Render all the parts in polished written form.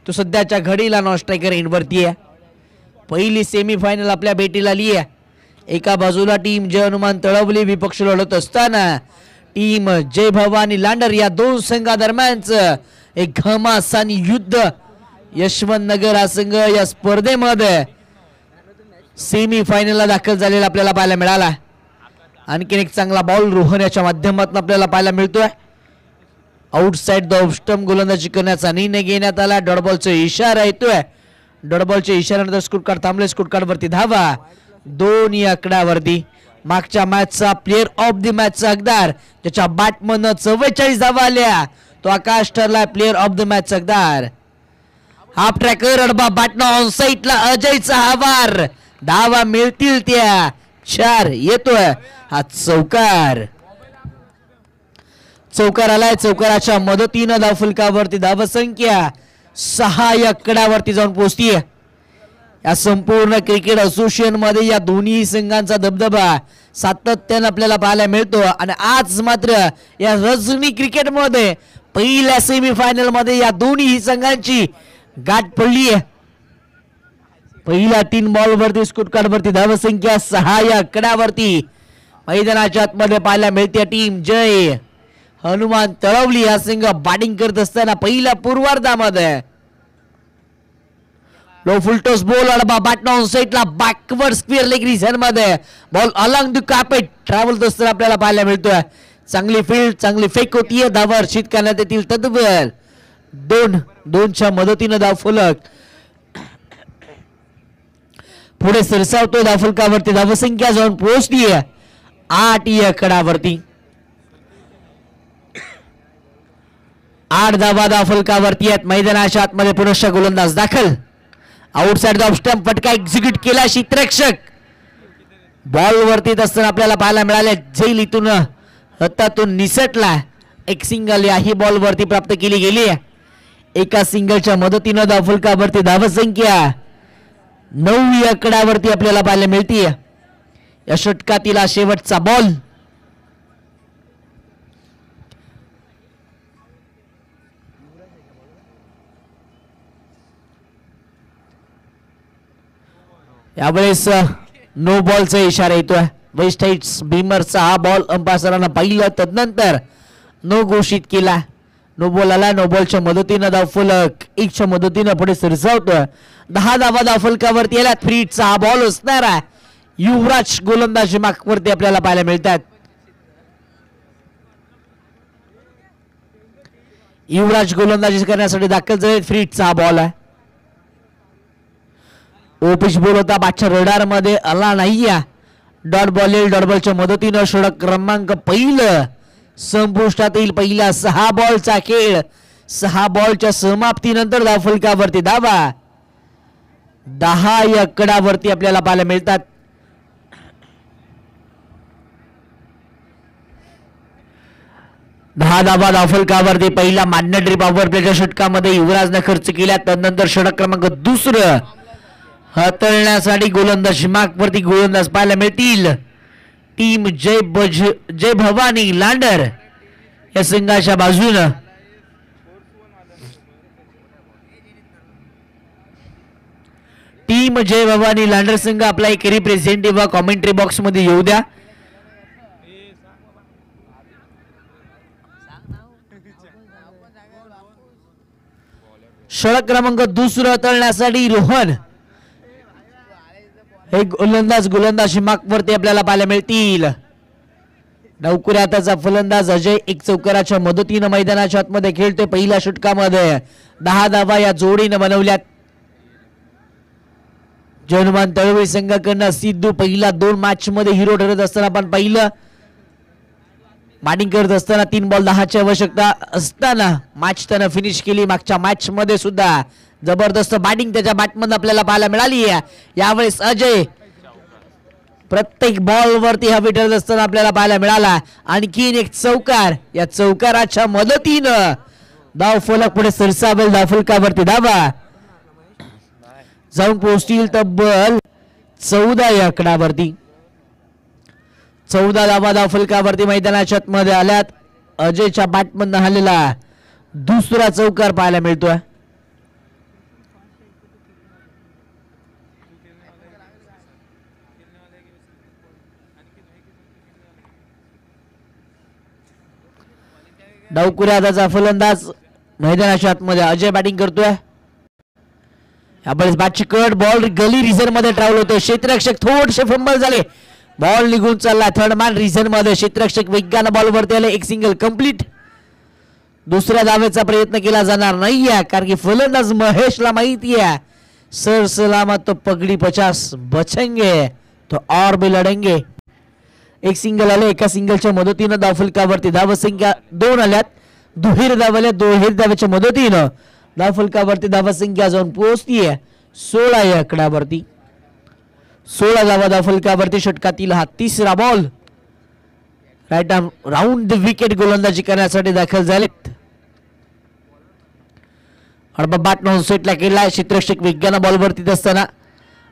तो सध्याच्या घडीला नॉन स्ट्रायकर एंडवरती आहे. पहिली सेमीफायनल आपल्या भेटीला आली आहे. एका बाजूला टीम जय हनुमान तळवली विपक्ष लढत असताना टीम जय भवानी लांडर या दोन संघादरम्यानचं एक घमासानी युद्ध. यशवंत नगर हा संघ या स्पर्धेमध्ये सेमीफायनलला दाखल झालेला आपल्याला पाहायला मिळाला. आणखीन एक चांगला बॉल रोहन याच्या माध्यमातून आपल्याला पाहायला मिळतोय. आउटसाइड द ऑफ स्टंप गोलंदाजी करण्याचा निर्णय घेण्यात आला. डॉट बॉलचा इशारा येतोय. डॉट बॉलच्या इशाऱ्यानंतर स्कोर कार्ड थांबले. स्कोर कार्ड वरती धावा 2 या आकड्यावरती. मागच्या मॅचचा प्लेअर ऑफ द मॅचचा हकदार ज्याच्या बॅटमधनं 44 धावा आल्या तो आकाश ठरला प्लेअर ऑफ द मॅच हकदार. हाफ ट्रॅकर अडबा बॅटनं ऑन साईडला अजयचा आवार. धावा मिळतील त्या 4 येतोय हा चौकार. चौकार आलाय. चौकाराच्या मदतीनं धावफलकावरती धावसंख्या 6 या आकड्यावरती जाऊन पोहोचतीये. या संपूर्ण क्रिकेट असोसिएशन मध्ये या दोन्ही संघांचा दबदबा सातत्याने आपल्याला पाहायला मिळतो. आणि आज मात्र या रजनी क्रिकेट मध्ये पहिल्या सेमीफायनल मध्ये या दोन्ही संघांची गाठ पडली आहे. पहिल्या 3 बॉल वरती स्कोर कार्ड वरती धावसंख्या 6 या आकड्यावरती मैदानाच्या आतमध्ये पाहायला मिळते. टीम जय हनुमान तळवली हा संघ बॅटिंग करत असताना पहिल्या पूर्वार्धामध्ये लो फुलटॉस बॉल अडबा बॅटन ऑन साइडला बॅकवर्ड स्क्वेअर लेग रिजन मध्ये ball along the carpet travel असताना आपल्याला पाहायला मिळतोय. चांगली फील्ड चांगली फेक होतीये. धावा अर्चित करण्यात येतील. तद्वर 2च्या मदतीनं धावफलक पुढे सरसावतो. धावफलकावरती धावसंख्या जाऊन पोहोचलीये 8 या आकड्यावरती. 8 धावा धावफलकावरती आहेत. मैदानाच्या आतमध्ये पुनश्च गोलंदाज दाखल. आउटसाइड द ऑफ स्टंप फटका एक्झिक्यूट केला. क्षेत्ररक्षक बॉल वरती असताना आपल्याला पाहायला मिळाले. जैल इथून हातातून निसटला. एक सिंगल याही बॉल वरती प्राप्त केली गेली. एका सिंगलच्या मदतीनं धावफलकावरती धावसंख्या 9 या आकड्यावरती आपल्याला पाहायला मिळते. या षटकातील शेवटचा बॉल. यावेळेस नो बॉलचा इशारा येतोय. वेस्ट हाइट्स बीमरचा हा बॉल अंपायरांना पाहिलं. तदनंतर नो घोषित केला. नो बॉल आला. नो बॉलच्या मदतीनं धावफलक 1च्या मदतीनं पुढे सरसावतोय. 10 धावा धावफलकावरती आल्या. फ्रीटचा हा बॉल असणार आहे. युवराज गोलंदाजी मागवरती आपल्याला पाहायला मिळतात. युवराज गोलंदाजी करण्यासाठी दाखल झाले. फ्रीटचा हा बॉल आहे. ओपिच बॉल होता. बादशा रडार मध्ये आला नाही. डॉट बॉल येईल. डॉट बॉलच्या मदतीनं षटक क्रमांक पहिलं संपुष्टात येईल. पहिला 6 बॉलचा खेळ. 6 बॉलच्या समाप्तीनंतर धावफलकावरती धावा 10 या आकड्यावरती आपल्याला पाहायला मिळतात. दहा धावा धावफलकावरती पहिला मॅन्डेटरी पॉवर प्लेच्या षटकामध्ये युवराजने खर्च केला. त्यानंतर षटक क्रमांक 2 हाताळण्यासाठी गोलंदाज मागवरती गोलंदाज पाहायला मिळतील. टीम जय भवानी लांडर या संघाच्या बाजूनं टीम जय भवानी लांडर संघ आपला एक रिप्रेझेंटेटिव्ह कॉमेंट्री बॉक्स मध्ये येऊ द्या. षटक क्रमांक 2 हाताळण्यासाठी रोहन हे गोलंदाजी मागवरती आपल्याला पाहायला मिळतील. नौकऱ्या आताचा फलंदाज अजय एक चौकाराच्या मदतीनं मैदानाच्या आतमध्ये खेळतोय. पहिल्या षटकामध्ये 10 धावा या जोडीनं बनवल्यात. जय हनुमान तळवली संघाकडनं सिद्धू पहिला 2 मॅच मध्ये हिरो ठरत असताना आपण पाहिलं. बॅटिंग करत असताना 3 बॉल 10ची आवश्यकता असताना मॅच त्यानं फिनिश केली. मागच्या मॅच मध्ये सुद्धा जबरदस्त बॅटिंग त्याच्या बॅटमधून आपल्याला पाहायला मिळाली. यावेळेस अजय प्रत्येक बॉल वरती हवी ठरत असताना आपल्याला पाहायला मिळाला. आणखीन एक चौकार. या चौकाराच्या मदतीनं धावफलक पुढे सरसावेल. धावफलकावरती धावा जाऊन पोहोचतील तब्बल 14 या आकड्यावरती. 14 धावा धावफलकावरती मैदानाच्या आतमध्ये आल्यात. अजयच्या बॅटमधून आलेला दुसरा चौकार पाहायला मिळतोय. डावकुऱ्या त्याचा फलंदाज मैदानाच्या आतमध्ये अजय बॅटिंग करतोय. यावेळेस बॅटची कट बॉल गली रिझन मध्ये ट्रॅव्हल होतोय. क्षेत्ररक्षक थोडेसे फंबल झाले. बॉल निघून चालला थर्ड मॅन रिझन मध्ये. क्षेत्ररक्षक वेगानं बॉल वरती आले. एक सिंगल कंप्लीट. दुसऱ्या धावेचा प्रयत्न केला जाणार नाहीये कारण की फलंदाज महेशला माहिती आहे सर सलामत तो पगडी 50 बचेंगे तो और भी लढेंगे. एक सिंगल आले. एका सिंगलच्या मदतीनं धावफलकावरती धावसंख्या 2 आल्यात. दुहेरी धाव आल्या. दुहेरी धावेच्या मदतीनं धावफलकावरती धावसंख्या जाऊन पोहोचतीये 16 या आकड्यावरती. 16 धावा धावफलकावरती. षटकातील हा तिसरा ball. Right arm round the wicket गोलंदाजी करण्यासाठी दाखल झालेत. बाट नॉन सेटला केला. क्षेत्ररक्षक वेगानं बॉल वरती असताना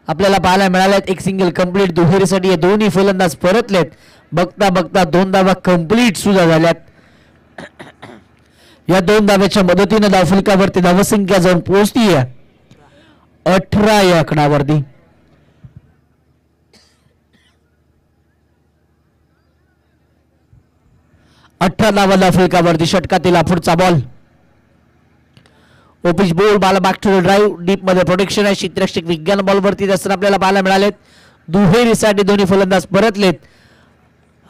आपल्याला पाहायला मिळाल्यात. एक सिंगल कंप्लीट. दुहेरीसाठी हे दोन्ही फलंदाज परतलेत. बघता बघता 2 धावा कंप्लीट सुद्धा झाल्यात. या 2 धाव्याच्या मदतीने धावफलकावरती धावसंख्या जाऊन पोहोचतीये 18 या आकड्यावरती. 18 धावा धावफलकावरती. षटकातील हा पुढचा बॉल. ओपिच बॉल बाला back to the drive. Deep मध्ये प्रोटेक्शन आहे. क्षेत्ररक्षक विज्ञान बॉल वरती असताना आपल्याला पाहायला मिळालेत. दुहेरीसाठी दोन्ही फलंदाज परतलेत.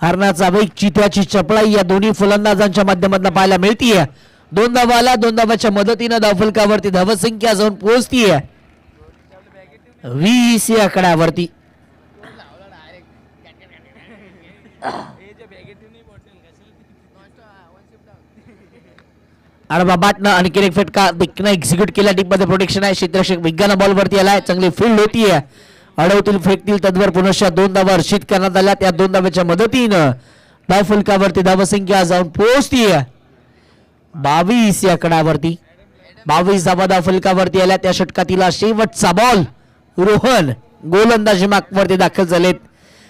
हरणाचा वेग चित्याची चपळाई या दोन्ही फलंदाजांच्या माध्यमातून पाहायला मिळतीये. 2 धावा आल्या. 2 धावाच्या मदतीनं धावफलकावरती धावसंख्या जाऊन पोहोचतीये 20 या आकड्यावरती. अरे बाटनं आणि एक फटका देखील एक्झिक्यूट केला. डीप मध्ये प्रोटेक्शन आहे. क्षेत्ररक्षक विज्ञान बॉल वरती आलाय. चांगली फील्ड होतीये. अडवतील फेकतील तद्वर पुनश्च 2 धावा हर्षित करण्यात आल्या. त्या 2 धाव्याच्या मदतीनं धावफलकावरती धावसंख्या जाऊन पोहोचतीये 22 या आकड्यावरती. 22 धावा धावफलकावरती आल्या. त्या षटकातील शेवटचा बॉल. रोहन गोलंदाजी मार्कवरती दाखल झालेत.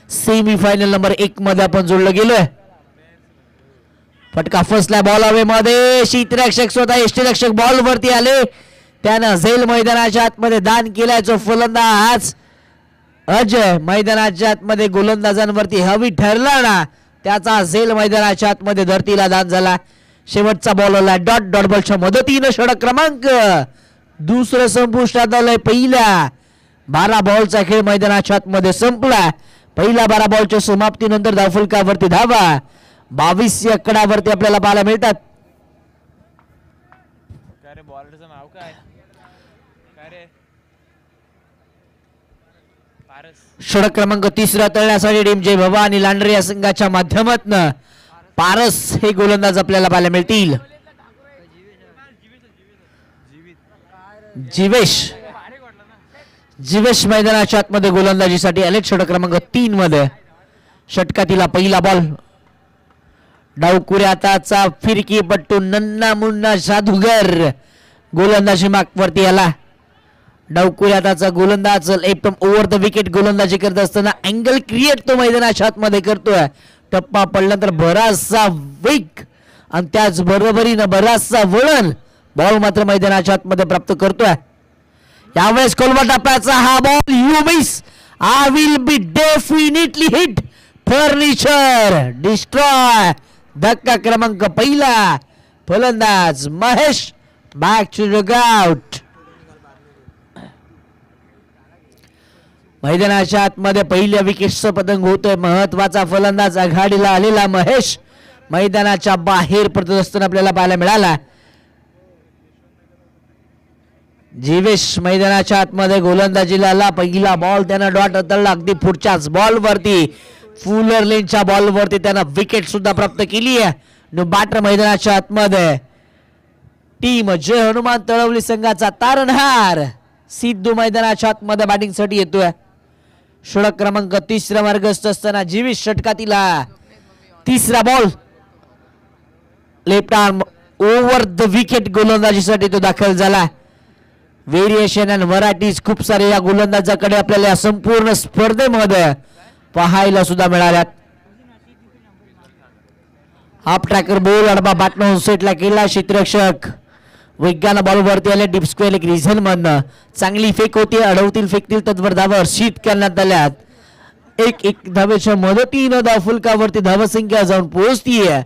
सेमीफायनल नंबर 1 मध्ये आपण जोडलं गेलोय. फटका फसला बॉल हवेमध्ये. क्षेत्ररक्षक स्वतः यष्टीरक्षक बॉल वरती आले. त्यानं झेल मैदानाच्या आतमध्ये दान केलाय. जो फलंदाज अजय मैदानाच्या आतमध्ये गोलंदाजांवरती हवी ठरला ना त्याचा झेल मैदानाच्या आतमध्ये धरतीला दान झाला. शेवटचा बॉल आला. डॉट डॉट बॉलच्या मदतीनं षटक क्रमांक 2 संपुष्टात आलंय. पहिल्या 12 बॉलचा खेळ मैदानाच्या आतमध्ये संपला. पहिल्या 12 बॉलच्या समाप्तीनंतर धावफलकावरती धावा 22 या आकड्यावरती आपल्याला पाहायला मिळतात. षटक क्रमांक 3 तळण्यासाठी टीम जय भवानी लांडरे या संघाच्या माध्यमातून पारस हे गोलंदाज आपल्याला पाहायला मिळतील. जीवेश मैदानाच्या आतमध्ये गोलंदाजीसाठी आले. षटक क्रमांक 3 मध्ये. षटकातील पहिला बॉल. डावकुऱ्या हाताचा फिरकी पट्टू नन्ना मुन्ना जादूगर गोलंदाजी मार्कवरती आला. डावकुऱ्या हाताचा गोलंदाज एकदम ओव्हर द विकेट गोलंदाजी करत असताना अँगल क्रिएट तो मैदानाच्या आतमध्ये करतोय. टप्पा पडल्यानंतर बराचसा वेग आणि त्याच बरोबरीनं बराचसा वळण बॉल मात्र मैदानाच्या आतमध्ये प्राप्त करतोय. यावेळेस कोलवा टप्प्याचा हा ball. You miss. I will be definitely hit. Furniture destroy. धक्का क्रमांक 1. फलंदाज Mahesh back to the out. मैदानाच्या आतमध्ये पहिल्या विकेटचं पतंग होतोय. महत्वाचा फलंदाज आघाडीला आलेला महेश मैदानाच्या बाहेर पडत असताना आपल्याला पाहायला मिळाला. जीवेश मैदानाच्या आतमध्ये गोलंदाजीला आला. पहिला बॉल त्यानं डॉट उतरला. अगदी पुढच्याच बॉल वरती फुलर लेनच्या बॉल वरती त्यानं विकेट सुद्धा प्राप्त केली आहे. बॅटर मैदानाच्या आतमध्ये टीम जय हनुमान तळवली संघाचा तारणहार सिद्धू मैदानाच्या आतमध्ये बॅटिंग साठी येतोय. षटक क्रमांक 3 मार्गस्थ असताना जीवेश षटकातील 3रा ball. Left arm over the wicket गोलंदाजीसाठी तो दाखल झाला. व्हेरिएशन अँड व्हरायटीज खूप सारे या गोलंदाजाकडे आपल्याला संपूर्ण स्पर्धेमध्ये पाहायला सुद्धा मिळाल्यात. हाफ ट्रॅकर बॉल अडबा बॅटमॅन सेटला केला. क्षेत्ररक्षक वेगानं बॉल वरती आले. डीप स्क्वेअर एक रिझन मधनं चांगली फेक होती. अडवतील फेकतील तत्वर धावा हर्षित करण्यात आल्यात. एक धावेच्या मदतीनं धावफलकावरती धावसंख्या जाऊन पोहोचतीये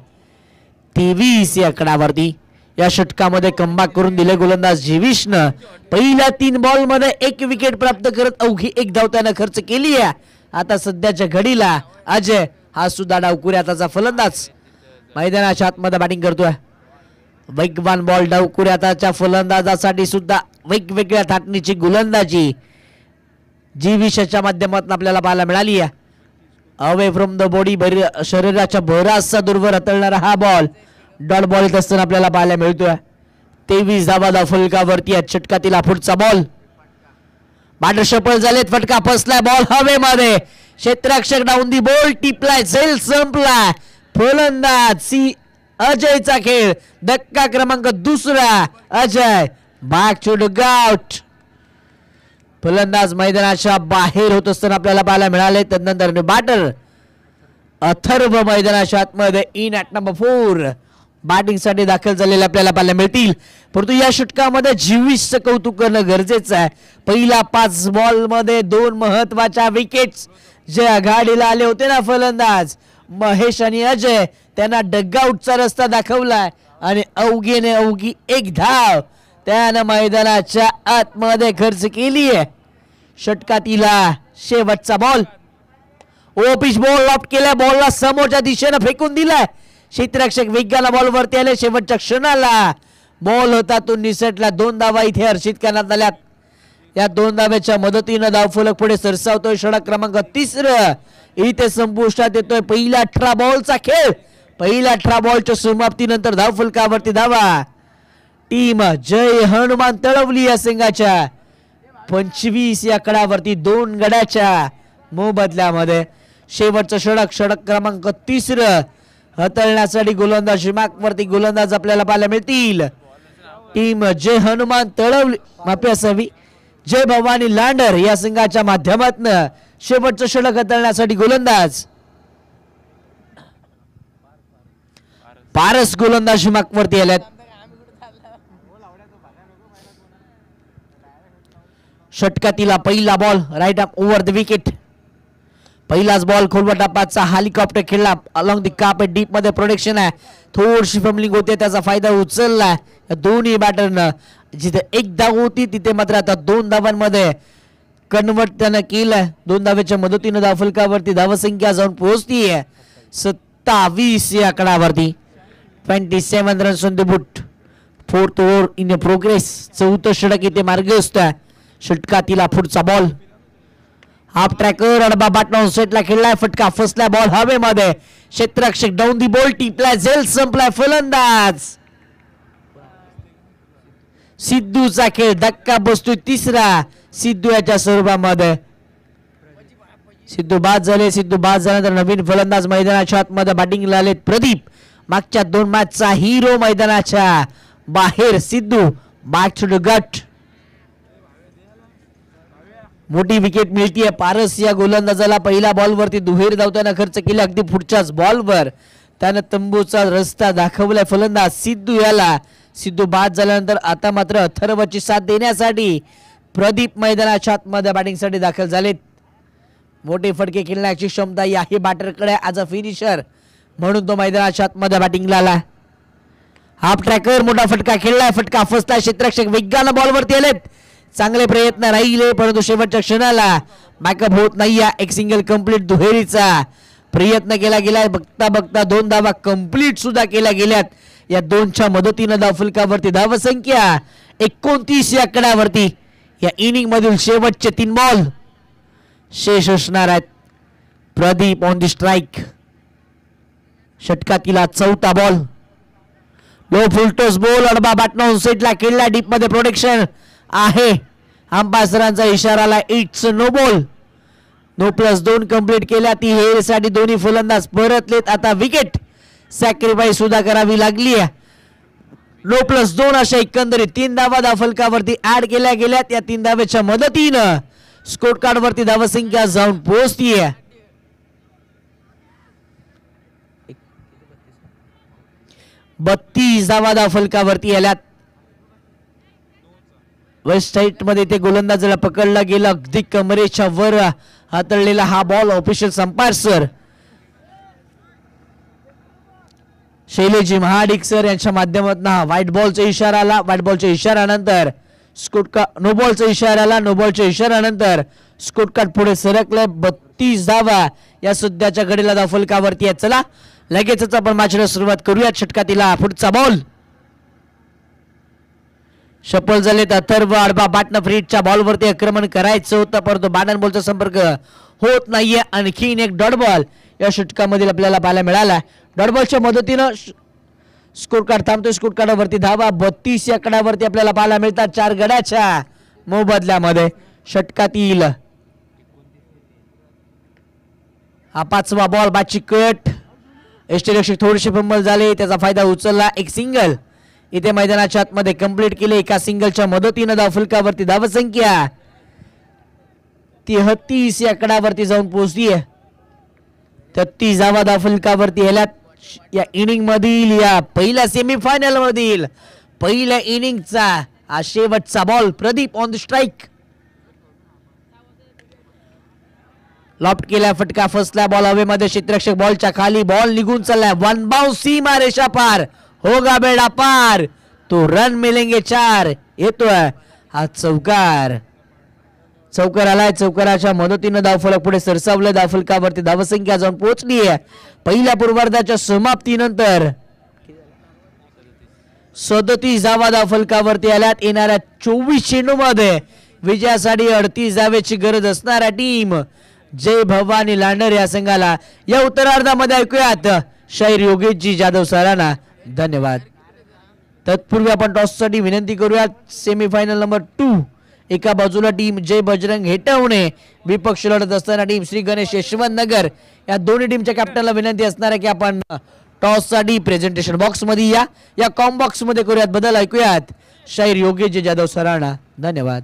23 या आकडावरती. या षटकामध्ये कमबॅक करून दिले गोलंदाज जेविशनं. पहिल्या 3 बॉल मध्ये 1 विकेट प्राप्त करत अवघी 1 धाव त्यानं खर्च केली आहे. आता सध्याच्या घडीला अजय हा सुद्धा डावकुऱ्याचा फलंदाज मैदानाच्या आतमध्ये बॅटिंग करतोय. वेगवान बॉल डावकुऱ्याच्या फलंदाजासाठी सुद्धा वेगवेगळ्या थाटणीची गोलंदाजी जेविशच्या माध्यमातून आपल्याला पाहायला मिळाली आहे. अवे फ्रॉम द बॉडी शरीराच्या भरासा दूरवर हाताळणारा हा बॉल डॉट बॉल येत असताना आपल्याला पाहायला मिळतोय. 23 धावा फलकावरती या षटकातील पुढचा बॉल. बॅटर सफल झालेत. फटका फसलाय. बॉल हवेमध्ये. क्षेत्ररक्षक डाऊन दी बॉल. टिपलाय. झेल संपलाय. फलंदाज अजयचा खेळ. धक्का क्रमांक 2. Ajay back to the out. फलंदाज मैदानाच्या बाहेर होत असताना आपल्याला पाहायला मिळाले. त्यानंतर बॅटर अथर्व मैदानाच्या आतमध्ये इन ॲट नंबर 4 बॅटिंग साठी दाखल झालेले आपल्याला पाहायला मिळतील. परंतु या षटकामध्ये जेविशचं कौतुक करणं गरजेचं आहे. पहिल्या 5 बॉल मध्ये 2 महत्वाच्या विकेट्स जे आघाडीला आले होते ना फलंदाज महेश आणि अजय त्यांना डगआउटचा रस्ता दाखवलाय आणि अवघी 1 धाव त्यानं मैदानाच्या आतमध्ये खर्च केली आहे. षटकातीला शेवटचा बॉल. ओपिश बॉल लॉफ्ट केलाय. बॉलला समोरच्या दिशेने फेकून दिलाय. क्षेत्ररक्षक वेगानं बॉल वरती आले. शेवटच्या क्षणाला बॉल होता तो निसटला. 2 धावा इथे हर्षित करण्यात आल्यात. या 2 धाव्याच्या मदतीनं धावफलक पुढे सरसावतोय. षटक क्रमांक 3 इथे संपुष्टात येतोय. पहिला 18 बॉलचा खेळ. पहिल्या 18 बॉलच्या समाप्तीनंतर धावफलकावरती धावा टीम जय हनुमान तळवली या संघाच्या 25 या आकडावरती 2 गड्याच्या मोबदल्यामध्ये. शेवटचं षटक क्रमांक 3 हाताळण्यासाठी गोलंदाज मार्कवरती गोलंदाज आपल्याला पाहायला मिळतील. टीम जय हनुमान तळवली माफी असावी जय भवानी लांडर या संघाच्या माध्यमातून शेवटचं षटक हाताळण्यासाठी गोलंदाज पारस गोलंदाज मार्कवरती आल्यात. षटकातीला पहिला ball right up over the wicket. पहिलाच बॉल खोलवर टप्प्याचा हेलिकॉप्टर खेळला अलॉंग द कार्पेट. डीप मध्ये प्रोटेक्शन आहे. थोडीशी फंबलिंग होते त्याचा फायदा उचलला दोन्ही बॅटरनं. जिथे 1 धाव होती तिथे मात्र आता 2 धावांमध्ये कन्वर्ट त्यानं केलं. 2 धावेच्या मदतीनं धावफलकावरती धावसंख्या जाऊन पोहोचतीये 27 या आकडावरती. 27 runs on the board. 4th over in progress. 4थं षटक इथे मार्गस्थ आहे. षटकातीला पुढचा बॉल. हाफ ट्रॅकर अडबा बाटला सेटला खेळलाय. फटका फसलाय. बॉल हवेमध्ये. क्षेत्ररक्षक डाऊन दी बॉल. टिपलाय. झेल संपलाय. फलंदाज सिद्धूचा खेळ. धक्का बसतोय 3. सिद्धू याच्या स्वरूपामध्ये. सिद्धू बाद झाले. सिद्धू बाद झाल्यानंतर नवीन फलंदाज मैदानाच्या आतमध्ये बॅटिंगला आलेत. प्रदीप मागच्या 2 मॅचचा हिरो मैदानाच्या बाहेर. Sidhu back to the gut. मोठी विकेट मिळतीये. पारस या गोलंदाजाला पहिल्या बॉलवरती दुहेरी धावताना खर्च केला. अगदी पुढच्याच बॉलवर त्यानं तंबूचा रस्ता दाखवलाय फलंदाज सिद्धू याला. सिद्धू बाद झाल्यानंतर आता मात्र अथर्वची साथ देण्यासाठी प्रदीप मैदानाच्या आतमध्ये बॅटिंगसाठी दाखल झालेत. मोठे फटके खेळण्याची क्षमता याही बॅटरकडे ॲज अ फिनिशर म्हणून तो मैदानाच्या आतमध्ये बॅटिंगला आला. हाफ ट्रॅकर मोठा फटका खेळलाय. फटका फसला. क्षेत्ररक्षक वेगानं बॉलवरती आलेत. चांगले प्रयत्न राहिले परंतु शेवटच्या क्षणाला बॅकअप होत नाही. एक सिंगल कंप्लीट दुहेरीचा प्रयत्न केला गेला. बघता बघता 2 धावा कंप्लीट सुद्धा केल्या गेल्यात. या 2च्या मदतीनं धावफलकावरती धावसंख्या 29 या आकड्यावरती. या इनिंग मधील शेवटचे 3 बॉल शेष असणार आहेत. Pradeep on the strike. षटकातीला 4था बॉल. लो फुलटॉस बॉल अडबा बाटना सेटला खेळला. डीप मध्ये प्रोटेक्शन आहे. अंपायरांचा इशारा आला. It's no ball. No +2 complete केल्या. ती हेरसाठी दोन्ही फलंदाज परतलेत. आता विकेट सॅक्रिफाईस सुद्धा करावी लागली आहे. नो +2 अशा एकंदरीत 3 धावा धावफलकावरती ऍड केल्या गेल्यात. या 3 धावेच्या मदतीनं स्कोर कार्ड वरती धावसंख्या जाऊन पोहोचतीये 32 धावा धावफलकावरती आल्यात. वेस्ट साइड मध्ये ते गोलंदाजाला पकडला गेला. अगदी कमरेच्या वर हातळलेला हा ball official umpire sir Shaileji Mahadik sir यांच्या माध्यमातून व्हाईट बॉलचा इशारा आला. व्हाईट बॉलच्या इशाऱ्यानंतर नो बॉलचा इशारा आला. नो बॉलच्या इशाऱ्यानंतर स्कोरकार्ड पुढे सरकले. 32 धावा या सध्याच्या घडीला धाव फलकावरती आहे. चला लगेचच आपण मॅचला सुरुवात करूया. षटकातील पुढचा बॉल सफल झालेत. अथर्व आडबा बाटन फ्रीटच्या बॉलवरती आक्रमण करायचं होतं परंतु बॅट बॉलचा संपर्क होत नाहीये. आणखीन एक डॉट बॉल या षटकामधील आपल्याला पाहायला मिळाला. डॉट बॉलच्या मदतीनं स्कोर कार्ड थांबतोय. स्कोर कार्डावरती धावा 32 या कडावरती आपल्याला पाहायला मिळतात 4 गड्याच्या मोबदल्यामध्ये. षटकातील हा 5वा बॉल. बाची कट यष्टीरक्षक थोडेसे फंबल झाले त्याचा फायदा उचलला. एक सिंगल इथे मैदानाच्या आतमध्ये कंप्लीट केले. एका सिंगलच्या मदतीनं धाव फलकावरती धावसंख्या 33 या कडावरती जाऊन पोहोचली. 33 धावा धाव फलकावरती आल्यात. या इनिंग मधील या पहिल्या सेमीफायनल मधील पहिल्या इनिंगचा हा शेवटचा ball. Pradeep on the strike. Loft केला फटका. फसला बॉल हवेमध्ये. क्षेत्ररक्षक बॉलच्या खाली. बॉल निघून चाललाय. 1 बाउंस. सीमा रेषा पार. होगा बेडा पार. तो रन मिलेंगे 4. येतोय हा चौकार. चौकार आलाय. चौकाराच्या मदतीनं धावफलक पुढे सरसावलं. धावफलकावरती धावसंख्या जाऊन पोहोचली आहे. पहिल्या पूर्वार्धाच्या समाप्तीनंतर 37 धावा धावफलकावरती आल्यात. येणाऱ्या 24 चेंडूमध्ये विजयासाठी 38 धावेची गरज असणाऱ्या टीम जय भवानी लांडर या संघाला या उत्तरार्धामध्ये ऐकूयात शाहीर योगेशजी जाधव सरांना धन्यवाद. तत्पूर्वी आपण टॉससाठी विनंती करूयात. सेमीफायनल नंबर 2 एका बाजूला टीम जय बजरंग हेटवणे विपक्ष लढत असताना टीम श्री गणेश यशवंत नगर. या दोन्ही टीमच्या कॅप्टनला विनंती असणार आहे की आपण टॉससाठी प्रेझेंटेशन बॉक्स मध्ये या कॉम बॉक्स मध्ये करूयात. बदल ऐकूयात शाहीर योगेश जाधव सरांना धन्यवाद.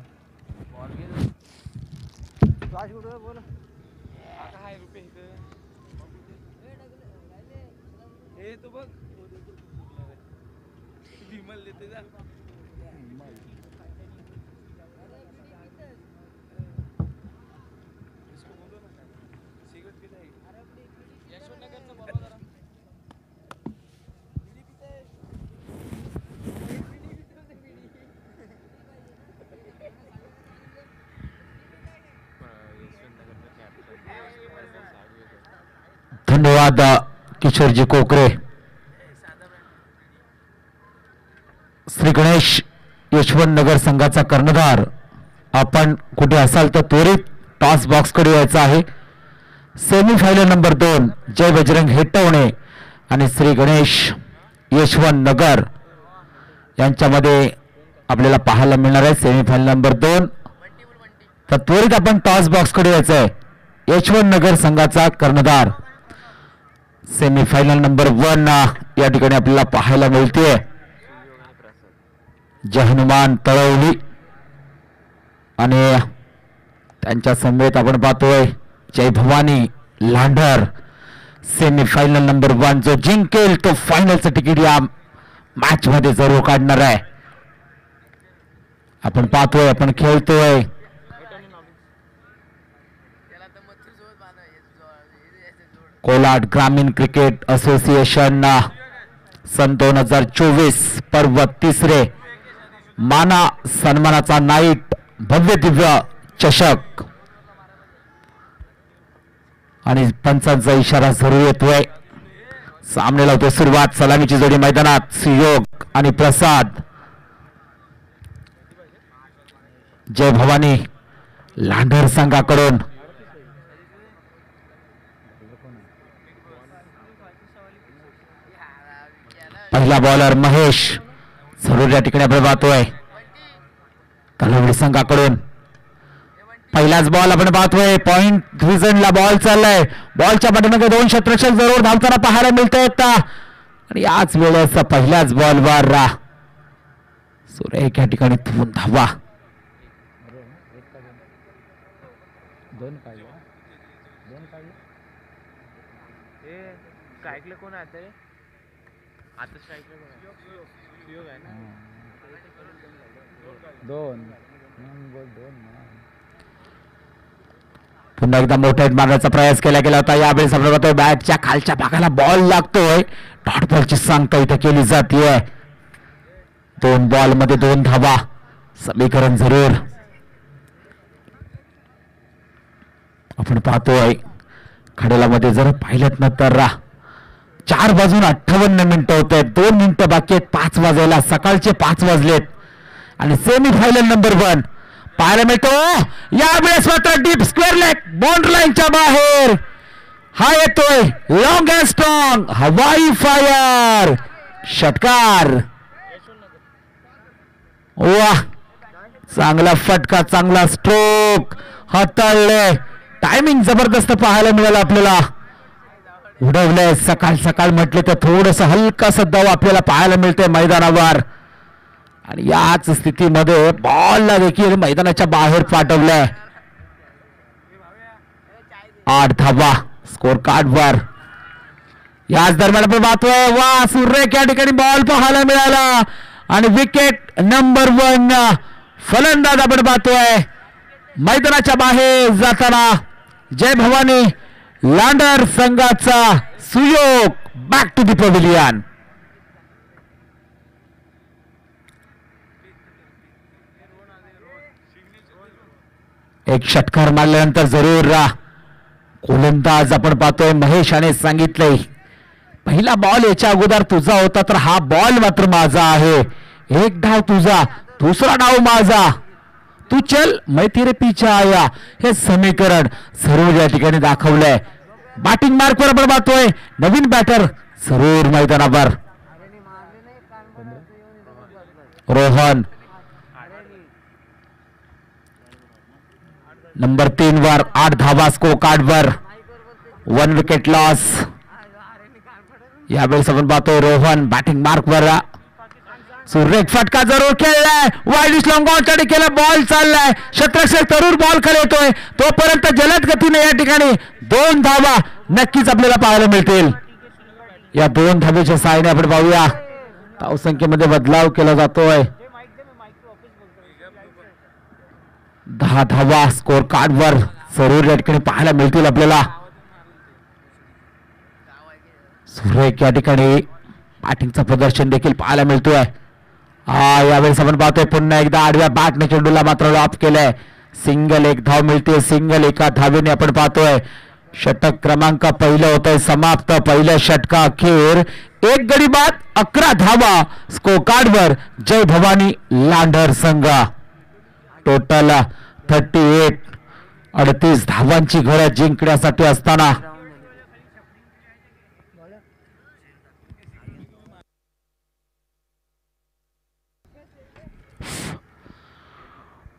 धन्यवाद किशोरजी कोकरे. श्री गणेश यशवंत नगर संघाचा कर्णधार आपण कुठे असाल तर त्वरित टॉस बॉक्स कडे यायचं आहे. सेमीफायनल नंबर 2 जय बजरंग हेटवणे आणि श्री गणेश यशवंत नगर यांच्यामध्ये आपल्याला पाहायला मिळणार आहे. सेमीफायनल नंबर 2 तर त्वरित आपण टॉस बॉक्स कडे यायचं आहे. यशवंत नगर संघाचा कर्णधार सेमीफायनल नंबर 1 या ठिकाणी आपल्याला पाहायला मिळते. जय हनुमान तळवली आणि त्यांच्या समवेत आपण पाहतोय जय भवानी लांढर. सेमीफायनल नंबर 1 जो जिंकेल तो फायनलचं तिकीट या मॅच मध्ये जरूर काढणार आहे. आपण पाहतोय आपण खेळतोय. कोलाड ग्रामीण क्रिकेट असोसिएशन सन 2024 पर्व 3 माना सन्मानाचा नाईट भव्य दिव्य चषक आणि पंचांचा इशारा जरूर येतोय. सामन्याला होते सुरुवात. सलामीची जोडी मैदानात. सुयोग आणि प्रसाद. जय भवानी लांढर संघाकडून पहिला बॉलर महेश जरूर या ठिकाणी आपण पाहतोय. तलवडी संघाकडून पहिलाच बॉल आपण पाहतोय. पॉइंट डिव्हिजनला बॉल चाललाय. बॉलच्या पाठीमागे 2 क्षेत्ररक्षक जरूर धावताना पाहायला मिळतायत आणि याच वेळेस पहिल्याच बॉलवर सुरेख या ठिकाणी 2 धावा. पुन्हा एकदा मोठा हिट मारण्याचा प्रयास केला गेला होता. यावेळेस आपण बघतोय बॅटच्या खालच्या भागाला बॉल लागतोय. डॉट बॉलची सांगता इथे केली जाते. 2 बॉल मध्ये 2 धावा. समीकरण जरूर आपण पाहतोय. खडेलामध्ये जर पाहिलं ना तर 4 वाजून 58 मिनिटं होत आहेत. 2 मिनिटं बाकी आहेत 5 वाजायला. सकाळचे 5 वाजलेत आणि सेमी फायनल नंबर 1 पाहायला मिळतो. यावेळेस मात्र डीप स्क्वेअर लेग बाउंड्री लाईनच्या बाहेर हा येतोय. लॉंग अँड स्ट्रॉंग हवाई फायर षटकार. वाह, चांगला फटका, चांगला स्ट्रोक हाताळले. टायमिंग जबरदस्त पाहायला मिळालं आपल्याला. उडवलंय सकाळ सकाळ म्हटलं तर थोडस हलकासा दव आपल्याला पाहायला मिळतंय मैदानावर. आणि याच स्थितीमध्ये बॉलला देखील मैदानाच्या बाहेर पाठवलंय. 8 धावा स्कोर कार्डवर. याच दरम्यान आपण पाहतोय वा सुरेख या ठिकाणी बॉल पाहायला मिळाला आणि विकेट नंबर 1. फलंदाज आपण पाहतोय मैदानाच्या बाहेर जाताना जय भवानी लांडर संघाचा Suyog. Back to the pavilion. एक षटकार मारल्यानंतर जरूर गोलंदाज आपण पाहतोय महेशाने सांगितलंय पहिला बॉल याच्या अगोदर तुझा होता तर हा बॉल मात्र माझा आहे. 1 डाव तुझा, दुसरा डाव माझा. तू चल मैं तेरे पीछे आया. हे समीकरण जरूर या ठिकाणी दाखवलंय. बॅटिंग मार्कवर आपण पाहतोय नवीन बॅटर जरूर मैदानावर. रोहन नंबर 3 वर 8 धावा स्कोर कार्डवर. 1 विकेट लॉस. यावेळेस आपण पाहतोय रोहन बॅटिंग मार्कवर. सुरेख फटका जरूर खेळलाय. वाईड लॉंग ऑन केला. बॉल चाललाय. शतरक्षक तरूर बॉल खाली येतोय. तोपर्यंत जलद गतीने या ठिकाणी 2 धावा नक्कीच आपल्याला पाहायला मिळतील. या 2 धावेच्या सहाय्याने आपण पाहूया धावसंख्येमध्ये बदलाव केला जातोय. 10 धावा स्कोर कार्डवर जरूर या ठिकाणी पाहायला मिळतील आपल्याला. सुरेख या ठिकाणी बॅटिंगचं प्रदर्शन देखील पाहायला मिळतोय. यावेळेस आपण पाहतोय पुन्हा एकदा आडव्या बॅटने चेंडूला मात्र लॉप केलंय. सिंगल 1 धाव मिळते. सिंगल 1 धावेने आपण पाहतोय षटक क्रमांक पहिलं होतंय समाप्त. पहिल्या षटका अखेर 1 गडी बाद 11 धावा स्कोर कार्डवर जय भवानी लांढर संघ. टोटल 38 धावांची गरज जिंकण्यासाठी असताना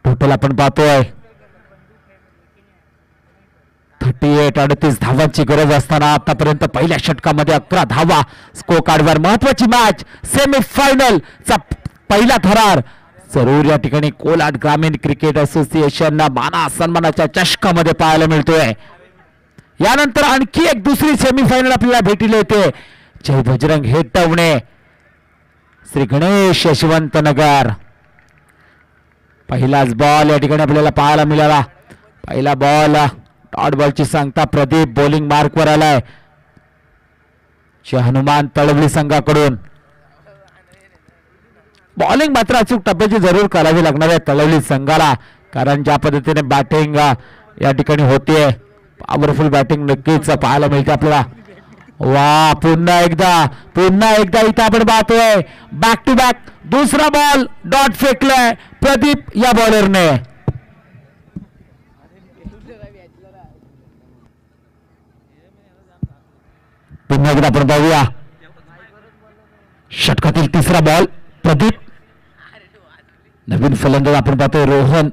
टोटल आपण पाहतोय 38 धावांची गरज असताना आतापर्यंत पहिल्या षटकामध्ये 11 धावा स्कोर कार्डवर. महत्वाची मॅच सेमी फायनल चा पहिला थरार जरूर या ठिकाणी कोलाड ग्रामीण क्रिकेट असोसिएशनना माना सन्मानाच्या चषकामध्ये पाहायला मिळतोय. यानंतर आणखी एक दुसरी सेमीफायनल आपल्याला भेटीला येते. जय बजरंग हेटवणे श्री गणेश यशवंत नगर. पहिलाच बॉल या ठिकाणी आपल्याला पाहायला मिळाला. पहिला बॉल डॉट बॉलची सांगता प्रदीप बॉलिंग मार्कवर आलाय हनुमान तळवली संघाकडून. बॉलिंग मात्र अचूक टप्प्याची जरूर करावी लागणार आहे तळवली संघाला कारण ज्या पद्धतीने बॅटिंग या ठिकाणी होतीये पॉवरफुल बॅटिंग नक्कीच पाहायला मिळते आपल्याला. वा पुन्हा एकदा इथं आपण पाहतोय बॅक टू बॅक दुसरा बॉल डॉट फेकलाय प्रदीप या बॉलरने. पुन्हा एकदा आपण पाहूया षटकातील तिसरा बॉल प्रदीप. नवीन फलंदाज आपण पाहतोय रोहन.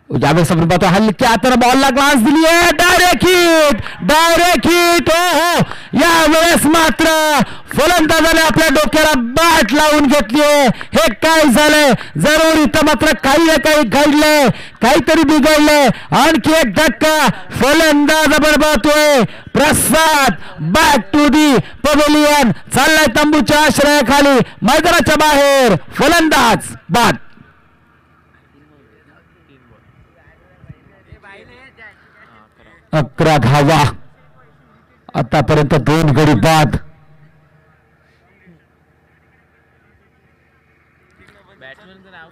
यावेळेस आपण पाहतो हलक्या हाताने बॉलला ग्लास दिली आहे. Direct hit. हो यावेळेस मात्र फलंदाजाने आपल्या डोक्याला बॅट लावून घेतली. हे काय झालंय जरूर इथं मात्र काही ना काही घडलंय काहीतरी बिघडलंय. आणखी एक धक्का फलंदाज आपण पाहतोय प्रसाद बॅक टू दी पवेलियन चाललाय तंबूच्या आश्रयाखाली मैदानाच्या बाहेर. फलंदाज बाद. 11 धावा आतापर्यंत 2 गडी बाद.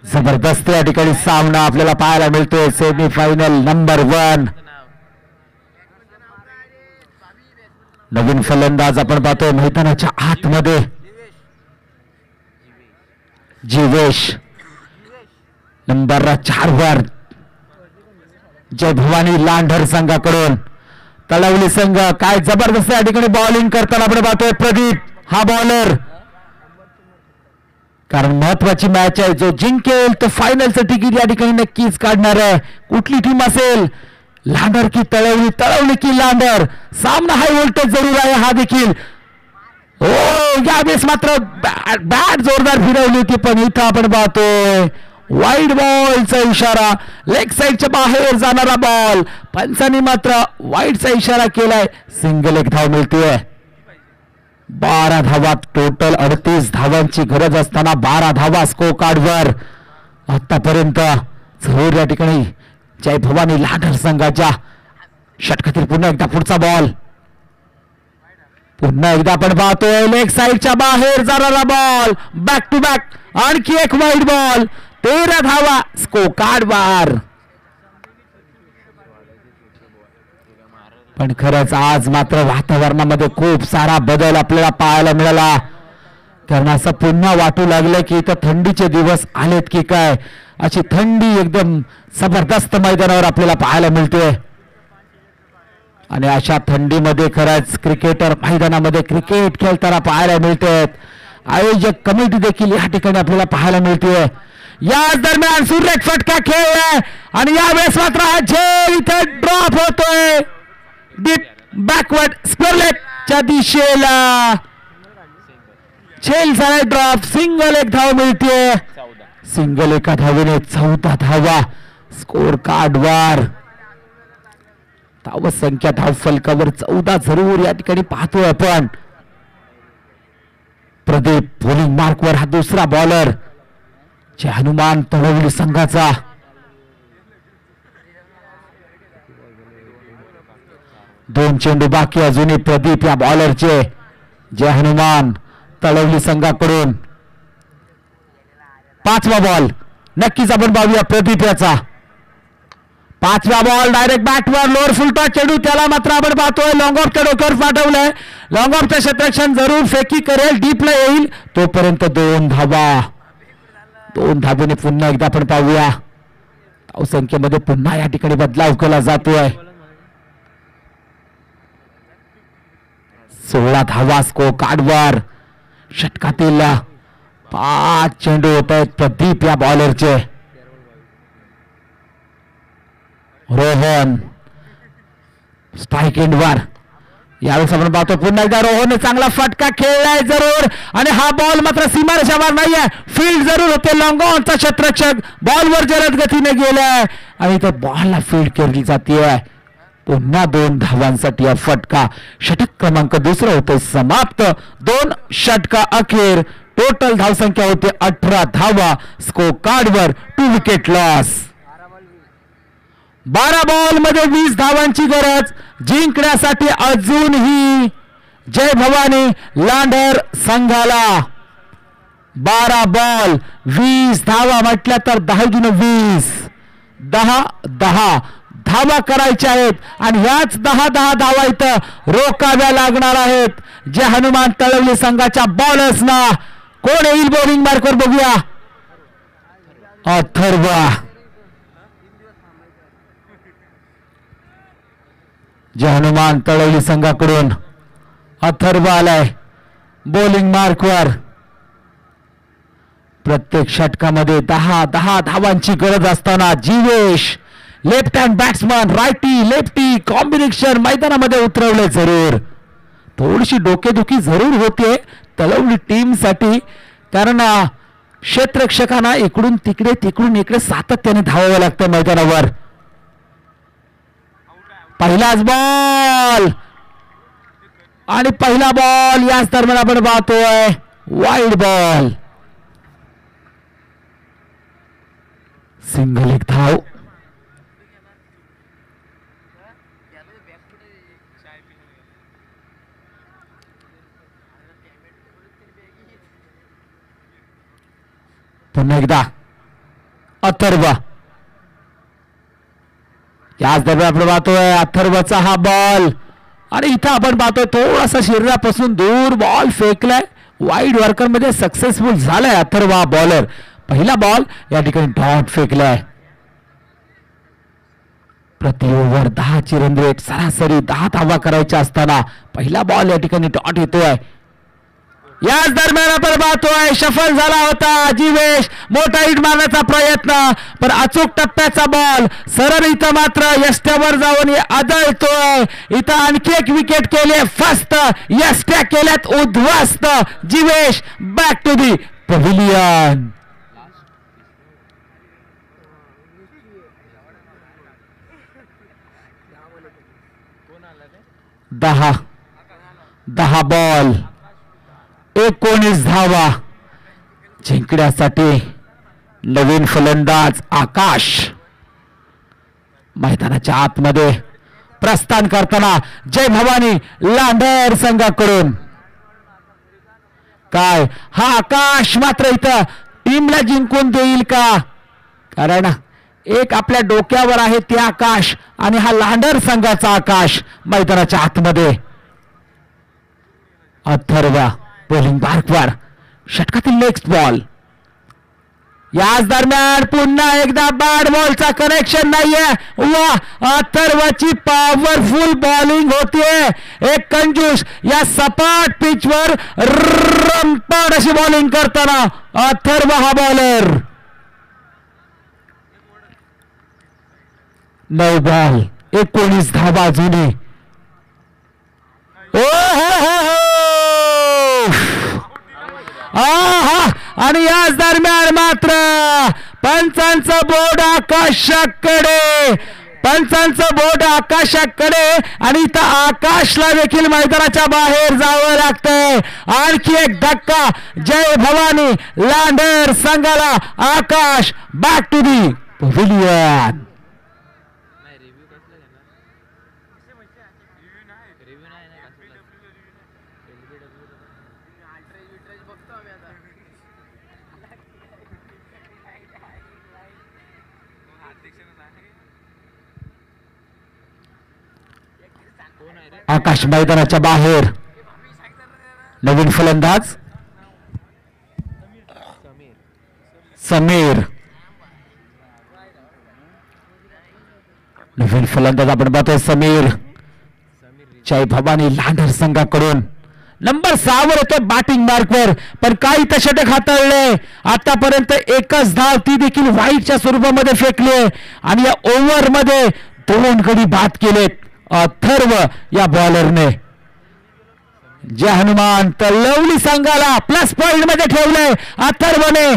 जबरदस्त या ठिकाणी सामना आपल्याला पाहायला मिळतोय. Semifinal number 1. नवीन फलंदाज आपण पाहतोय मैदानाच्या आतमध्ये. जीवेश नंबर 4 वर. जय भवानी लांढर संघाकडून तळवली संघ काय जबरदस्त या ठिकाणी बॉलिंग करताना आपण पाहतोय. प्रदीप हा बॉलर, कारण महत्वाची मॅच आहे. जो जिंकेल तो फायनलचं तिकीट या ठिकाणी नक्कीच काढणार आहे. कुठली टीम असेल, लांढर की तळवली, तळवली की लांढर. सामना हाय व्होल्टेज जरूर आहे हा देखील. हो यावेळेस मात्र बॅट जोरदार फिरवली होती, पण इथं आपण पाहतोय वाईड बॉलचा इशारा. लेग साईडच्या बाहेर जाणारा बॉल. पंचांनी मात्र वाईडचा इशारा केलाय. सिंगल एक धाव मिळतेय. 12 धावा टोटल. 38 धावांची गरज असताना 12 धावा स्कोर कार्डवर आतापर्यंत. जरूर या ठिकाणी जय भवानी लांढर संघाच्या षटकातील पुन्हा एकदा पुढचा बॉल. पुन्हा एकदा आपण पाहतोय लेग साईडच्या बाहेर जाणारा बॉल. बॅक टू बॅक आणखी एक वाईड बॉल. 13 धावा स्कोर कार्डवर. पण खरंच आज मात्र वातावरणामध्ये खूप सारा बदल आपल्याला पाहायला मिळाला. कारण असं पुन्हा वाटू लागलं की इथं थंडीचे दिवस आलेत की काय. अशी थंडी एकदम जबरदस्त मैदानावर आपल्याला पाहायला मिळते. आणि अशा थंडीमध्ये खरंच क्रिकेटर मैदानामध्ये क्रिकेट खेळताना पाहायला मिळतात. आयोजक कमिटी देखील या ठिकाणी आपल्याला पाहायला मिळते. याच दरम्यान सुरेख फटका खेळलाय आणि यावेळेस मात्र हा झेल इथे ड्रॉप होतोय. डीप बॅकवर्ड स्क्वेअर लेगच्या दिशेला झेल झालाय ड्रॉप. सिंगल एक धाव मिळते. सिंगल एका धावेने 14 धावा स्कोर कार्डवर. धाव संख्या धाव फलकावर 14 जरूर या ठिकाणी पाहतोय आपण. प्रदीप बॉलिंग मार्कवर हा दुसरा बॉलर. जे हनुमान तळवली संघाचा. दोन चेंडू बाकी अजूनही प्रदीप या बॉलरचे. जे हनुमान तळवली संघाकडून. 5वा बॉल नक्कीच आपण पाहूया प्रदीप याचा. 5वा बॉल डायरेक्ट बॅटवर लोअर फुलटा चेंडू. त्याला मात्र आपण पाहतोय लॉंग ऑफच्या डोक्यावर पाठवलंय. लॉंग ऑफचं क्षेत्ररक्षण जरूर फेकी करेल. डीपला येईल तोपर्यंत 2 धावा. 2 धावेने पुन्हा एकदा आपण पाहूया. धावसंख्येमध्ये पुन्हा या ठिकाणी बदलाव केला जातोय. 16 धावा स्कोर कार्डवर. षटकातील 5 चेंडू होत आहेत प्रदीप या बॉलरचे. रोहन स्ट्राईक एंडवर. यावेळेस आपण पाहतो पुन्हा एकदा रोहनने चांगला फटका खेळलाय जरूर. आणि हा बॉल मात्र सीमारेषावर नाहीये. फील्ड जरूर होते. लॉंग ऑनचा क्षेत्ररक्षक बॉलवर जलद गतीने गेलाय आणि त्या बॉलला फील्ड केली जाते. पुन्हा 2 धावांसाठी हा फटका. षटक क्रमांक 2 होते समाप्त. 2 षटका अखेर. टोटल धावसंख्या होते 18 धावा स्कोर कार्डवर. 2 विकेट लॉस. 12 बॉल मध्ये 20 धावांची गरज. जिंकण्यासाठी अजूनही जय भवानी लांढर संघाला 12 बॉल 20 धावा म्हटल्या तर 10-20 10 धावा करायच्या आहेत. आणि ह्याच 10 धावा इथं रोखाव्या लागणार आहेत. जे हनुमान तळवली संघाच्या बॉलर्सना. कोण येईल बॉलिंग मार्कवर बघूया. अथर्व. जे हनुमान तळवली संघाकडून अथर्व आलाय बॉलिंग मार्कवर. प्रत्येक षटकामध्ये 10 धावांची गरज असताना Jeevesh left hand batsman righty lefty combination मैदानामध्ये उतरवले. जरूर थोडीशी डोकेदुखी जरूर होते तळवली टीम साठी. कारण क्षेत्ररक्षकांना इकडून इकडे सातत्याने धावावं लागतं मैदानावर. पहिलाच बॉल आणि पहिला बॉल याच दरम्यान आपण पाहतोय वाईड बॉल. सिंगल एक धाव. पुन्हा एकदा अथर्व. याच दरम्यान आपण पाहतोय अथर्वचा हा बॉल आणि इथं आपण पाहतोय थोडासा शरीरापासून दूर बॉल फेकलाय. वाईड वर्कर मध्ये सक्सेसफुल झालाय अथर्व हा बॉलर. पहिला बॉल या ठिकाणी डॉट फेकलाय. प्रति ओव्हर 10 ची रन रेट, सरासरी 10 धावा करायच्या असताना पहिला बॉल या ठिकाणी डॉट येतोय. याच दरम्यान आपण पाहतोय शफल झाला होता जीवेश, मोठा हिट मारण्याचा प्रयत्न, पण अचूक टप्प्याचा बॉल सरळ इथं मात्र यष्ट्यावर जाऊन आदळतोय. इथं आणखी एक विकेट केले फस्त, यष्ट्या केल्यात उद्ध्वस्त. Jeevesh back to the pavilion. दहा बॉल 19 धावा जिंकण्यासाठी नवीन फलंदाज आकाश मैदानाच्या आतमध्ये प्रस्थान करताना जय भवानी लांडर संघाकडून. काय हा आकाश मात्र इथं टीमला जिंकून देईल का? कारण एक आपल्या डोक्यावर आहे ते आकाश आणि हा लांडर संघाचा आकाश मैदानाच्या आतमध्ये. अथर्व बॉलिंग मार्कवर, षटकातील नेक्स्ट बॉल. याच दरम्यान पुन्हा एकदा बॅट बॉलचा कनेक्शन नाहीये. वा, अथर्वची पॉवरफुल बॉलिंग होतीये. एक कंजूस या सपाट पिचवर रमपाट अशी बॉलिंग करताना अथर्व हा बॉलर. 9 बॉल 19 धावा अजूनही. आणि याच दरम्यान मात्र पंचांचं बोर्ड आकाशाकडे, पंचांचं बोर्ड आकाशाकडे आणि इथं आकाशला देखील मैदानाच्या बाहेर जावं लागतंय. आणखी एक धक्का जय भवानी लांडर संघाला. आकाश बॅक टू दी पव्हिलियन. आकाश मैदानाच्या बाहेर. नवीन फलंदाज समीर. नवीन फलंदाज आपण पाहतोय समीर जय भवानी लांडर संघाकडून. नंबर 6 वर होते बॅटिंग मार्कवर, पण काही तर षटक हाताळले. आतापर्यंत एकच धाव, ती देखील वाईटच्या स्वरूपामध्ये फेकली आणि या ओव्हर मध्ये 2 गडी बाद केलेत अथर्व या बॉलरने. जय हनुमान तलवली संघाला प्लस पॉइंट मध्ये ठेवलंय अथर्वने,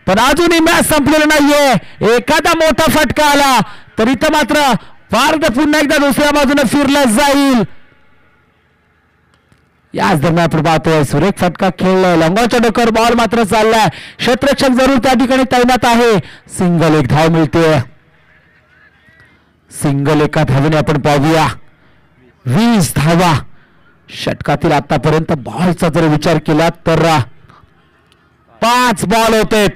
पण अजूनही मॅच संपलेलं नाहीये. एखादा मोठा फटका आला तर इथं मात्र फार पुन्हा एकदा दुसऱ्या बाजूने फिरलं जाईल. याच दरम्यान आपण पाहतोय सुरेख फटका खेळलाय. लंगाच्या डोकर बॉल मात्र चाललाय. क्षेत्ररक्षक जरूर त्या ठिकाणी तैनात आहे. सिंगल एक धाव मिळते. सिंगल एका धावेने आपण पाहूया 20 धावा. षटकातील आतापर्यंत बॉलचा जर विचार केला तर 5 बॉल होते.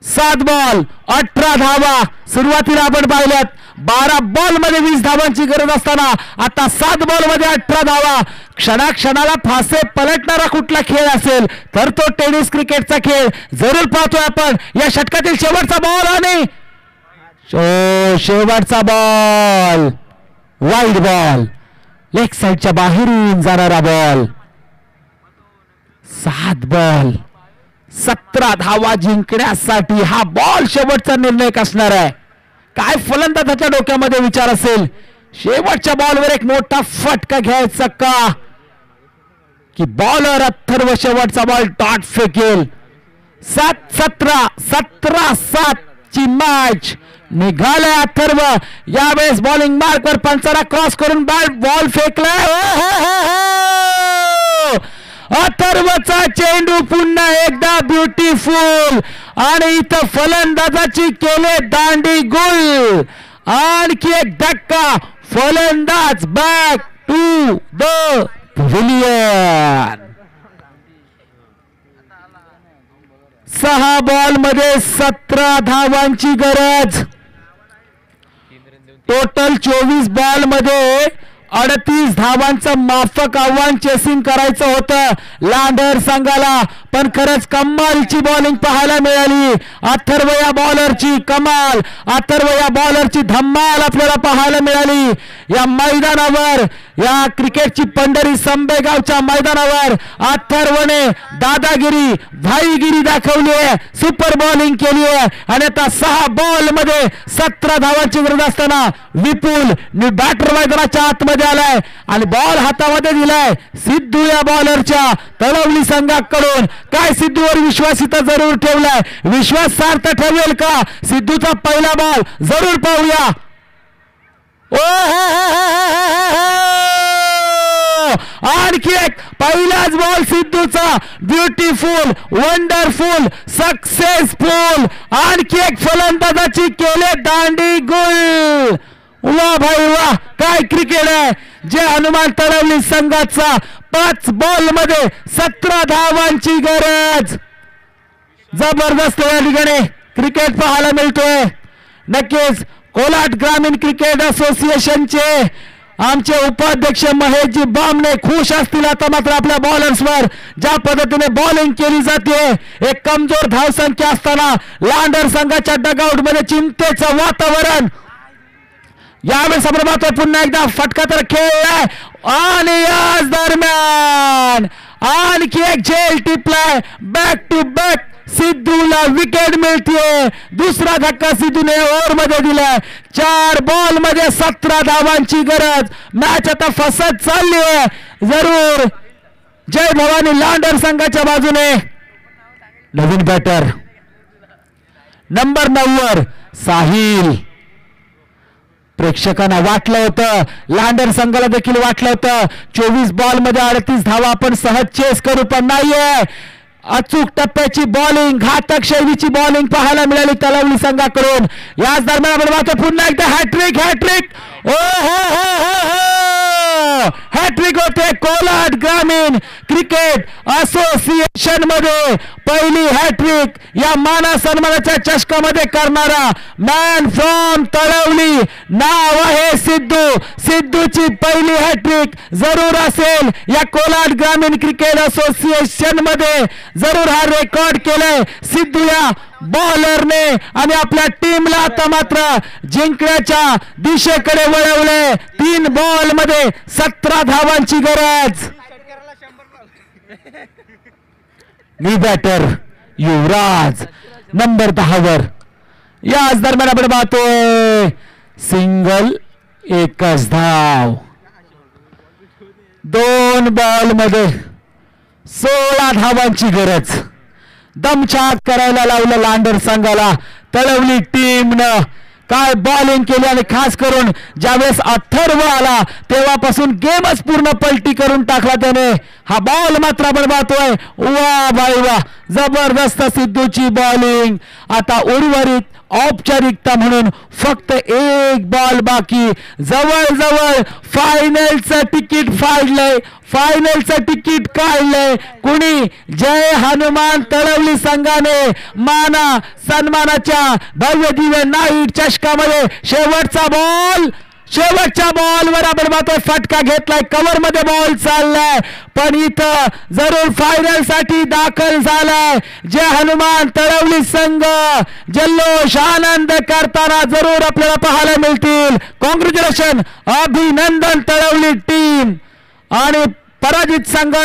7 बॉल 18 धावा. सुरुवातीला आपण पाहिल्यात 12 बॉल मध्ये 20 धावांची गरज असताना आता 7 बॉल मध्ये 18 धावा. क्षणाक्षणाला फासे पलटणारा कुठला खेळ असेल तर तो टेनिस क्रिकेटचा खेळ जरूर पाहतोय आपण. या षटकातील शेवटचा बॉल आणि शेवटचा बॉल वाईड बॉल, लेग साइडच्या बाहेरून जाणारा बॉल. 7 बॉल 17 धावा जिंकण्यासाठी हा बॉल शेवटचा निर्णय असणार आहे. काय फलंदाजाच्या डोक्यामध्ये विचार असेल, शेवटच्या बॉलवर एक मोठा फटका घ्यायचा का, की बॉलर अथर्व शेवटचा बॉल डॉट फेकेल. 17 ची मॅच निघालाय अथर्व. यावेळेस बॉलिंग मार्कवर पंचाला क्रॉस करून बॉल फेकलाय. अथर्वचा चेंडू पुन्हा एकदा ब्युटिफुल आणि इथं फलंदाजाची केले दांडी गुल. आणखी एक धक्का, फलंदाज back to the pavilion. 6 ball मध्ये 17 धावांची गरज. टोटल 24 बॉल मध्ये 38 धावांचं माफक आव्हान चेसिंग करायचं होतं लांडर संघाला, पण खरंच कमालची बॉलिंग पाहायला मिळाली. अथर्व या बॉलरची कमाल, अथर्व या बॉलरची धम्माल आपल्याला पाहायला मिळाली. या मैदानावर, या क्रिकेटची पंढरी संबेगावच्या मैदानावर अथर्वने दादागिरी, भाईगिरी दाखवली आहे, सुपर बॉलिंग केली आहे. आणि आता 6 बॉल मध्ये 17 धावांची गरज असताना विपुल बॅटर मैदानाच्या आतमध्ये आलाय आणि बॉल हातामध्ये दिलाय सिद्धू या बॉलरच्या तळवली संघाकडून. काय सिद्धूवर विश्वास इथं जरूर ठेवलाय, विश्वास सार्थ ठेवेल का सिद्धूचा पहिला बॉल जरूर पाहूया. आणखी एक पहिलाच बॉल सिद्धूचा, ब्युटिफुल, वंडरफुल, सक्सेसफुल. आणखी एक फलंदाजाची केले दांडी गुल. वा भाई वा, काय क्रिकेट आहे. जे हनुमान तळवली संघाचा 5 बॉल मध्ये 17 धावांची गरज. जबरदस्त या ठिकाणी क्रिकेट पाहायला मिळतोय. नक्कीच कोलाट ग्रामीण क्रिकेट असोसिएशनचे आमचे उपाध्यक्ष महेशजी बामणे खुश असतील आता मात्र आपल्या बॉलर्सवर ज्या पद्धतीने बॉलिंग केली जाते. एक कमजोर धावसंख्या असताना लांडर संघाच्या डगआउट मध्ये चिंतेचं वातावरण. यावेळेस आपण पाहतोय पुन्हा एकदा फटका तर खेळलाय आणि याच दरम्यान आणखी एक झेल टिपलाय. बॅक टू बॅक सिद्धूला विकेट मिळते. दुसरा धक्का सिद्धूने ओव्हर मध्ये दिलाय. 4 बॉल मध्ये 17 धावांची गरज. मॅच आता फसत चालली आहे. जरूर जय भवानी लांडर संघाच्या बाजूने नवीन बॅटर नंबर 9 वर साहिल. प्रेक्षकांना वाटलं होतं, लांडर संघाला देखील वाटलं होतं 24 बॉल मध्ये 38 धावा आपण सहज चेस करू, पण नाहीये. अचूक टप्प्याची बॉलिंग, घातक शैलीची बॉलिंग पाहायला मिळाली तळवली संघाकडून. याच दरम्यान आपण पाहतो पुन्हा एकदा हॅट्रिक. हॅट्रिक हॅट्रिक होते कोलाट ग्रामीण क्रिकेट असोसिएशन मध्ये. पहिली हॅट्रिक या माना सन्मानाच्या चषकामध्ये करणारा मॅन फ्रॉम तळवली, नाव आहे सिद्धू. सिद्धूची पहिली हॅट्रिक जरूर असेल या कोलाट ग्रामीण क्रिकेट असोसिएशन मध्ये. जरूर हा रेकॉर्ड केलाय सिद्धू या बॉलरने आणि आपल्या टीमला आता मात्र जिंकण्याच्या दिशेकडे वळवले. 3 बॉल मध्ये 17 धावांची गरज. मी बॅटर युवराज नंबर 10 वर. याच दरम्यान आपण पाहतोय सिंगल, एकच धाव. 2 बॉल मध्ये 16 धावांची गरज. दमछाक करायला लावलं लांडर संघाला तळवली टीमनं. काय बॉलिंग केली आणि खास करून ज्यावेळेस अथर्व आला तेव्हापासून गेमच पूर्ण पलटी करून टाकला त्याने. हा बॉल मात्र आपण पाहतोय वा भाई वा, जबरदस्त सिद्धूची बॉलिंग. आता उर्वरित औपचारिकता म्हणून फक्त 1 बॉल बाकी. जवळजवळ फायनलचं तिकीट फाडलंय, फायनलचं तिकीट काढलंय कुणी. जय हनुमान तळवली संघाने माना सन्मानाच्या भव्य दिव्य नाईट चषकामध्ये शेवटचा बॉल, शेवटच्या बॉलवर आपण पाहतोय फटका घेतलाय. कव्हर मध्ये बॉल चाललाय, पण इथं जरूर फायनल साठी दाखल झालाय. जय हनुमान तळवली संघ जल्लोष आनंद करताना जरूर आपल्याला पाहायला मिळतील. कॉंग्रॅच्युलेशन, अभिनंदन तळवली टीम. आणि पराजित संघ